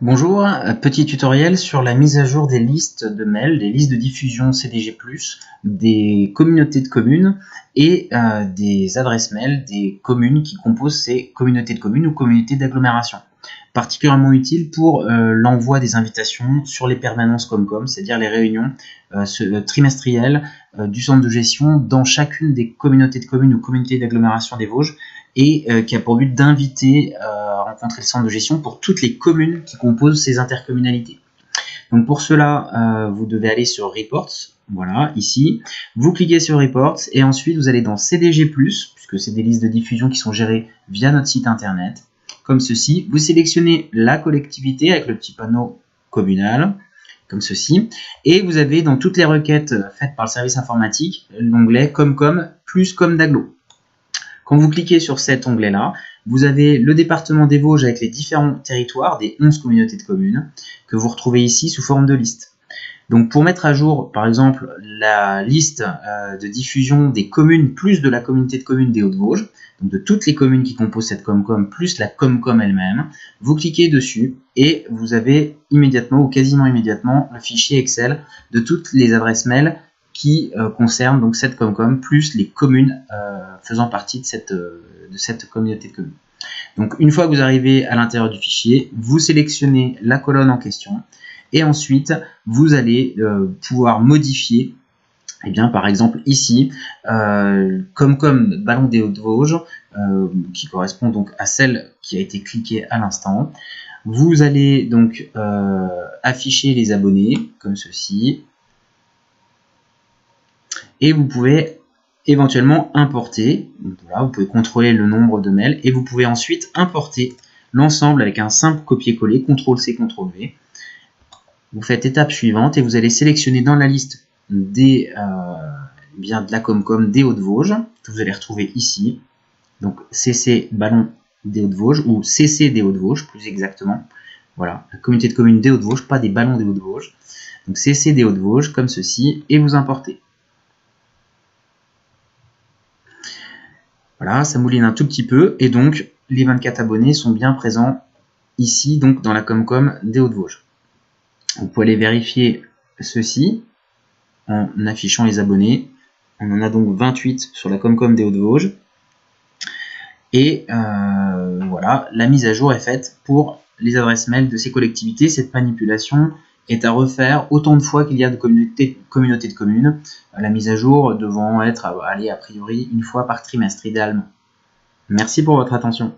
Bonjour, petit tutoriel sur la mise à jour des listes de mails, des listes de diffusion CDG+, des communautés de communes et des adresses mail des communes qui composent ces communautés de communes ou communautés d'agglomération. Particulièrement utile pour l'envoi des invitations sur les permanences Comcom, c'est-à-dire les réunions trimestrielles du centre de gestion dans chacune des communautés de communes ou communautés d'agglomération des Vosges, et qui a pour but d'inviter à rencontrer le centre de gestion pour toutes les communes qui composent ces intercommunalités. Donc pour cela, vous devez aller sur Reports, voilà, ici. Vous cliquez sur Reports et ensuite vous allez dans CDG+, puisque c'est des listes de diffusion qui sont gérées via notre site internet, comme ceci. Vous sélectionnez la collectivité avec le petit panneau communal, comme ceci, et vous avez dans toutes les requêtes faites par le service informatique l'onglet Comcom plus Com d'Agglo. Quand vous cliquez sur cet onglet-là, vous avez le département des Vosges avec les différents territoires des 11 communautés de communes que vous retrouvez ici sous forme de liste. Donc pour mettre à jour, par exemple, la liste de diffusion des communes plus de la communauté de communes des Hauts-de-Vosges, donc de toutes les communes qui composent cette Comcom plus la Comcom elle-même, vous cliquez dessus et vous avez immédiatement ou quasiment immédiatement le fichier Excel de toutes les adresses mail qui concerne donc cette Comcom plus les communes faisant partie de cette communauté de communes. Donc une fois que vous arrivez à l'intérieur du fichier, vous sélectionnez la colonne en question et ensuite vous allez pouvoir modifier, eh bien, par exemple ici, Comcom Ballon des Hauts-de-Vosges, qui correspond donc à celle qui a été cliquée à l'instant. Vous allez donc afficher les abonnés comme ceci. Et vous pouvez éventuellement importer, voilà, vous pouvez contrôler le nombre de mails et vous pouvez ensuite importer l'ensemble avec un simple copier-coller, CTRL-C, CTRL-V. Vous faites étape suivante et vous allez sélectionner dans la liste de la Comcom des Hauts-de-Vosges, que vous allez retrouver ici, donc CC Ballon des Hauts-de-Vosges ou CC des Hauts-de-Vosges plus exactement. Voilà, la communauté de communes des Hauts-de-Vosges, pas des ballons des Hauts-de-Vosges. Donc CC des Hauts-de-Vosges comme ceci et vous importez. Voilà, ça mouline un tout petit peu et donc les 24 abonnés sont bien présents ici, donc dans la Comcom des Hauts-de-Vosges. Vous pouvez aller vérifier ceci en affichant les abonnés. On en a donc 28 sur la Comcom des Hauts-de-Vosges. Et voilà, la mise à jour est faite pour les adresses mail de ces collectivités. Cette manipulation est à refaire autant de fois qu'il y a de communautés de communes, la mise à jour devant être allée a priori une fois par trimestre idéalement. Merci pour votre attention.